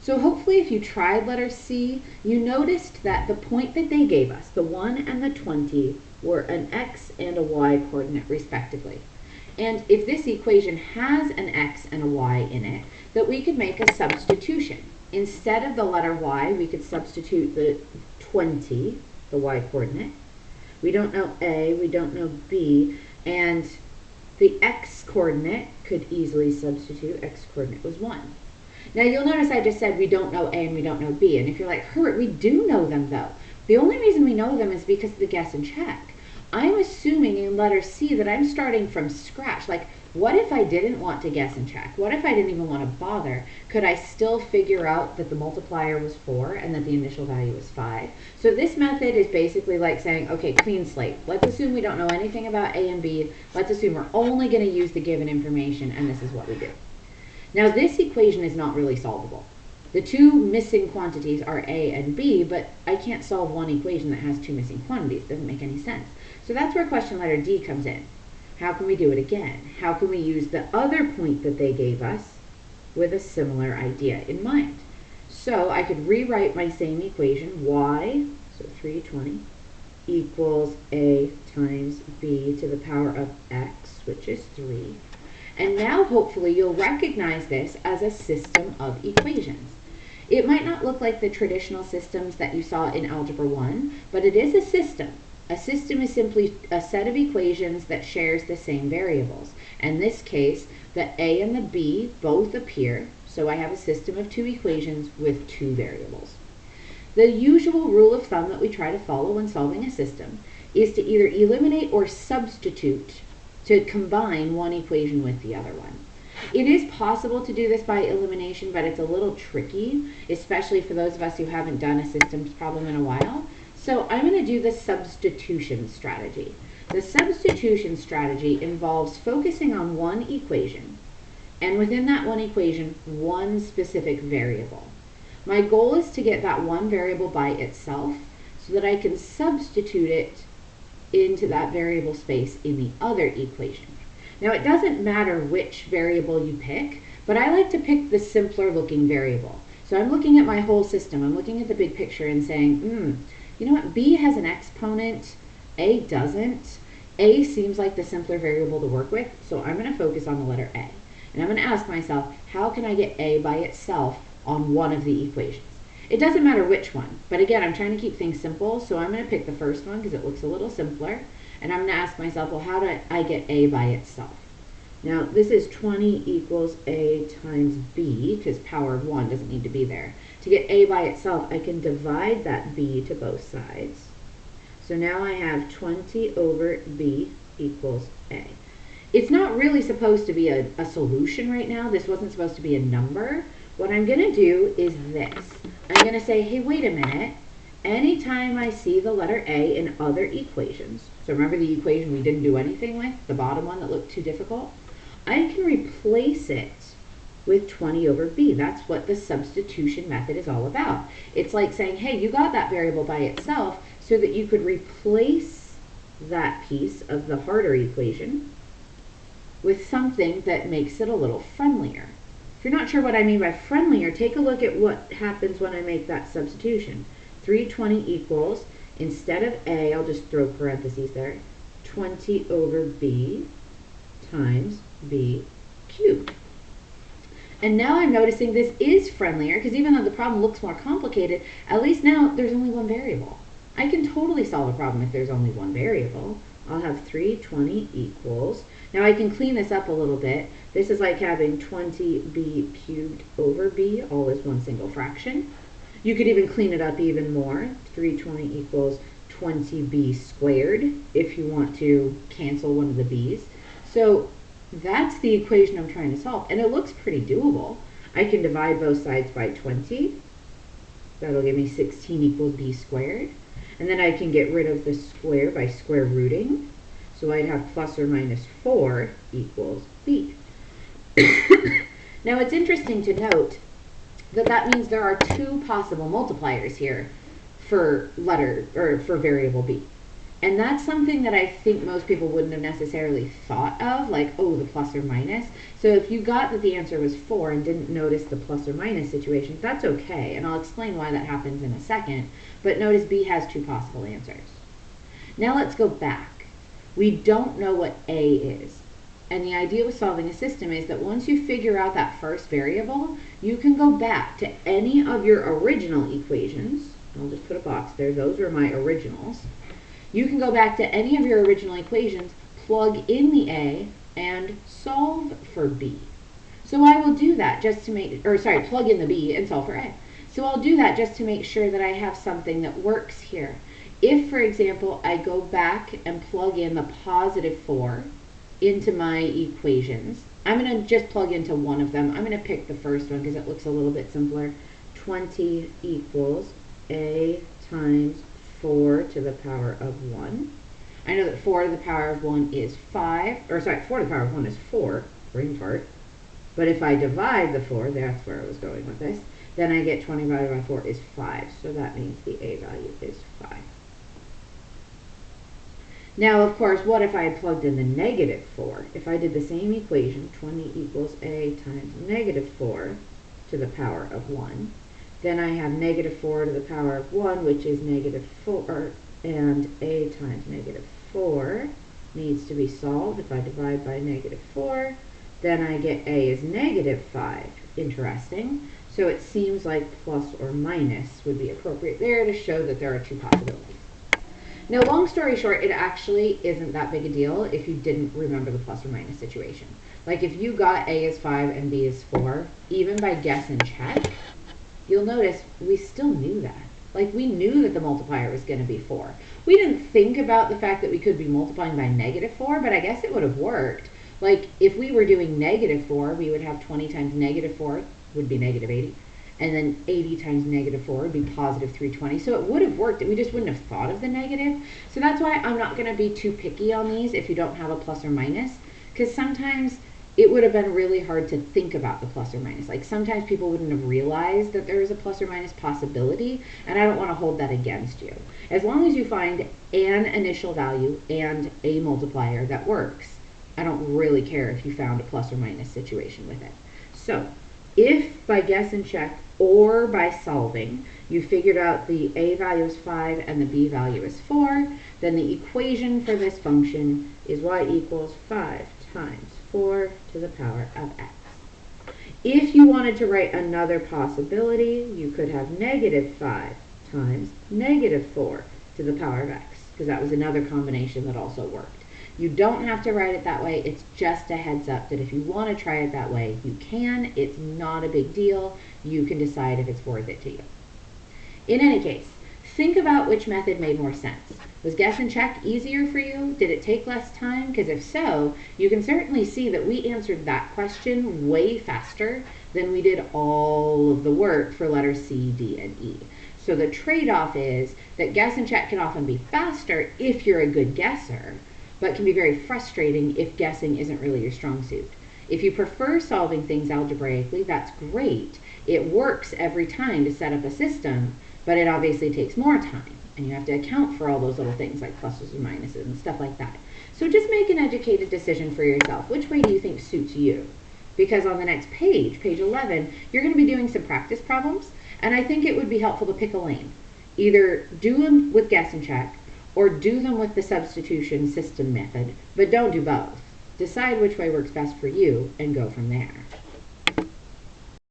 So hopefully if you tried letter C, you noticed that the point that they gave us, the 1 and the 20, were an x and a y coordinate respectively. And if this equation has an x and a y in it, that we could make a substitution. Instead of the letter y, we could substitute the 20, the y coordinate. We don't know A, we don't know B, and the x coordinate could easily substitute. X coordinate was 1. Now you'll notice I just said we don't know A and we don't know B, and if you're like, Herbert, we do know them though. The only reason we know them is because of the guess and check. I'm assuming in letter C that I'm starting from scratch. Like, what if I didn't want to guess and check? What if I didn't even want to bother? Could I still figure out that the multiplier was 4 and that the initial value was 5? So this method is basically like saying, okay, clean slate. Let's assume we don't know anything about A and B. Let's assume we're only going to use the given information, and this is what we do. Now this equation is not really solvable. The two missing quantities are A and B, but I can't solve one equation that has two missing quantities. It doesn't make any sense. So that's where question letter D comes in. How can we do it again? How can we use the other point that they gave us with a similar idea in mind? So I could rewrite my same equation, y, so 320, equals A times B to the power of x, which is 3. And now hopefully you'll recognize this as a system of equations. It might not look like the traditional systems that you saw in Algebra 1, but it is a system. A system is simply a set of equations that shares the same variables. In this case, the A and the B both appear, so I have a system of two equations with two variables. The usual rule of thumb that we try to follow when solving a system is to either eliminate or substitute to combine one equation with the other one. It is possible to do this by elimination, but it's a little tricky, especially for those of us who haven't done a systems problem in a while. So I'm going to do the substitution strategy. The substitution strategy involves focusing on one equation, and within that one equation, one specific variable. My goal is to get that one variable by itself so that I can substitute it into that variable space in the other equation. Now it doesn't matter which variable you pick, but I like to pick the simpler looking variable. So I'm looking at my whole system, I'm looking at the big picture and saying, you know what, B has an exponent, A doesn't. A seems like the simpler variable to work with, so I'm going to focus on the letter A. And I'm going to ask myself, how can I get A by itself on one of the equations? It doesn't matter which one, but again, I'm trying to keep things simple, so I'm going to pick the first one because it looks a little simpler, and I'm going to ask myself, well, how do I get A by itself? Now, this is 20 equals A times B, because power of 1 doesn't need to be there. To get A by itself, I can divide that B to both sides. So now I have 20 over B equals A. It's not really supposed to be a solution right now. This wasn't supposed to be a number. What I'm going to do is this. I'm going to say, hey, wait a minute. Anytime I see the letter A in other equations, so remember the equation we didn't do anything with, the bottom one that looked too difficult, I can replace it with 20 over B. That's what the substitution method is all about. It's like saying, hey, you got that variable by itself so that you could replace that piece of the harder equation with something that makes it a little friendlier. If you're not sure what I mean by friendlier, take a look at what happens when I make that substitution. 320 equals, instead of A, I'll just throw parentheses there, 20 over B times B cubed. And now I'm noticing this is friendlier because even though the problem looks more complicated, at least now there's only one variable. I can totally solve a problem if there's only one variable. I'll have 320 equals. Now I can clean this up a little bit. This is like having 20b cubed over b, all as one single fraction. You could even clean it up even more. 320 equals 20b squared if you want to cancel one of the b's. So that's the equation I'm trying to solve, and it looks pretty doable. I can divide both sides by 20. That'll give me 16 equals b squared. And then I can get rid of the square by square rooting. So I'd have plus or minus 4 equals b. Now it's interesting to note that that means there are two possible multipliers here for variable b. And that's something that I think most people wouldn't have necessarily thought of, like, oh, the plus or minus. So if you got that the answer was 4 and didn't notice the plus or minus situation, that's okay. And I'll explain why that happens in a second. But notice B has 2 possible answers. Now let's go back. We don't know what A is. And the idea with solving a system is that once you figure out that first variable, you can go back to any of your original equations. I'll just put a box there. Those are my originals. You can go back to any of your original equations, plug in the A, and solve for B. So I will do that just to make, or sorry, plug in the B and solve for A. So I'll do that just to make sure that I have something that works here. If, for example, I go back and plug in the positive 4 into my equations, I'm going to just plug into one of them. I'm going to pick the first one because it looks a little bit simpler. 20 equals A times 4 to the power of 1. I know that 4 to the power of 1 is 5, or sorry, 4 to the power of 1 is 4, brain fart. But if I divide the 4, that's where I was going with this, then I get 20 divided by 4 is 5. So that means the A value is 5. Now, of course, what if I had plugged in the negative 4? If I did the same equation, 20 equals A times negative 4 to the power of 1, then I have negative 4 to the power of 1, which is negative 4, and A times negative 4 needs to be solved. If I divide by negative 4, then I get A is negative 5. Interesting. So it seems like plus or minus would be appropriate there to show that there are 2 possibilities. Now, long story short, it actually isn't that big a deal if you didn't remember the plus or minus situation. Like if you got A is 5 and B is 4, even by guess and check, you'll notice we still knew that. Like we knew that the multiplier was going to be 4. We didn't think about the fact that we could be multiplying by negative 4, but I guess it would have worked. Like if we were doing negative 4, we would have 20 times negative 4 would be negative 80. And then 80 times negative 4 would be positive 320. So it would have worked. We just wouldn't have thought of the negative. So that's why I'm not going to be too picky on these if you don't have a plus or minus. Because sometimes it would have been really hard to think about the plus or minus. Like sometimes people wouldn't have realized that there is a plus or minus possibility. And I don't want to hold that against you. As long as you find an initial value and a multiplier that works, I don't really care if you found a plus or minus situation with it. So if by guess and check or by solving you figured out the A value is 5 and the B value is 4, then the equation for this function is y equals 5 times 4 to the power of x. If you wanted to write another possibility, you could have negative 5 times negative 4 to the power of x, because that was another combination that also worked. You don't have to write it that way. It's just a heads up that if you want to try it that way, you can. It's not a big deal. You can decide if it's worth it to you. In any case, think about which method made more sense. Was guess and check easier for you? Did it take less time? Because if so, you can certainly see that we answered that question way faster than we did all of the work for letters C, D, and E. So the trade-off is that guess and check can often be faster if you're a good guesser, but can be very frustrating if guessing isn't really your strong suit. If you prefer solving things algebraically, that's great. It works every time to set up a system, but it obviously takes more time, and you have to account for all those little things like pluses and minuses and stuff like that. So just make an educated decision for yourself. Which way do you think suits you? Because on the next page, page 11, you're going to be doing some practice problems, and I think it would be helpful to pick a lane. Either do them with guess and check, or do them with the substitution system method, but don't do both. Decide which way works best for you and go from there.